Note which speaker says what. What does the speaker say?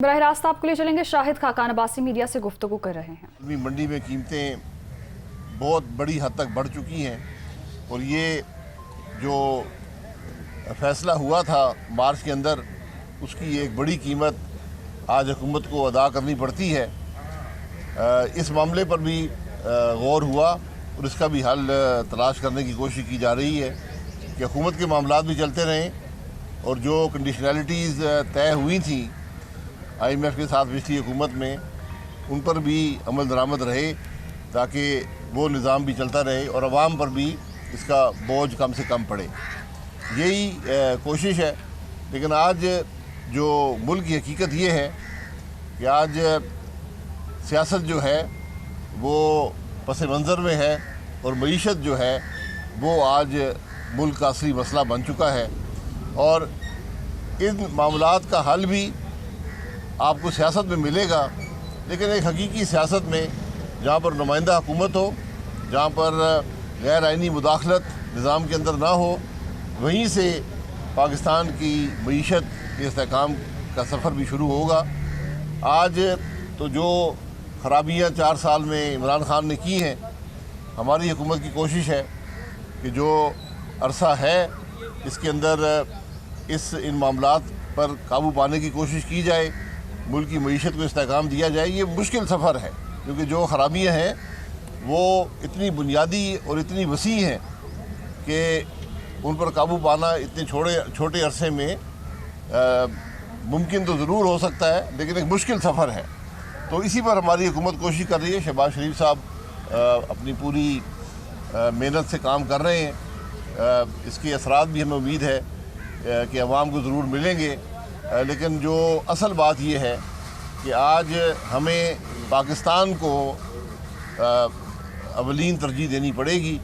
Speaker 1: براہ راست آپ کو لے چلیں گے شاہد خاقان عباسی میڈیا سے گفتگو کر رہے ہیں۔
Speaker 2: منڈی میں قیمتیں بہت بڑی حد تک بڑھ چکی ہیں اور یہ جو فیصلہ ہوا تھا مارچ کے اندر اس کی ایک بڑی قیمت آج حکومت کو ادا کرنی پڑتی ہے۔ اس معاملے پر بھی غور ہوا اور اس کا بھی حل تلاش کرنے کی کوشش کی جا رہی ہے کہ حکومت کے معاملات بھی چلتے رہیں اور جو کنڈیشنلٹیز طے ہوئی تھیں آئی ایم ایف کے ساتھ پچھلی حکومت میں ان پر بھی عمل درآمد رہے تاکہ وہ نظام بھی چلتا رہے اور عوام پر بھی اس کا بوجھ کم سے کم پڑے، یہی کوشش ہے۔ لیکن آج جو ملک کی حقیقت یہ ہے کہ آج سیاست جو ہے وہ پس منظر میں ہے اور معیشت جو ہے وہ آج ملک کا اصلی مسئلہ بن چکا ہے، اور ان معاملات کا حل بھی آپ کو سیاست میں ملے گا، لیکن ایک حقیقی سیاست میں جہاں پر نمائندہ حکومت ہو، جہاں پر غیر آئینی مداخلت نظام کے اندر نہ ہو، وہیں سے پاکستان کی معیشت کے استحکام کا سفر بھی شروع ہوگا۔ آج تو جو خرابیاں 4 سال میں عمران خان نے کی ہیں، ہماری حکومت کی کوشش ہے کہ جو عرصہ ہے اس کے اندر ان معاملات پر قابو پانے کی کوشش کی جائے، ملک کی معیشت کو استحکام دیا جائے۔ یہ مشکل سفر ہے کیونکہ جو خرابیاں ہیں وہ اتنی بنیادی اور اتنی وسیع ہیں کہ ان پر قابو پانا اتنے چھوٹے عرصے میں ممکن تو ضرور ہو سکتا ہے، لیکن ایک مشکل سفر ہے۔ تو اسی پر ہماری حکومت کوشش کر رہی ہے۔ شہباز شریف صاحب اپنی پوری محنت سے کام کر رہے ہیں، اس کے اثرات بھی ہمیں امید ہے کہ عوام کو ضرور ملیں گے، لیکن جو اصل بات یہ ہے کہ آج ہمیں پاکستان کو اولین ترجیح دینی پڑے گی۔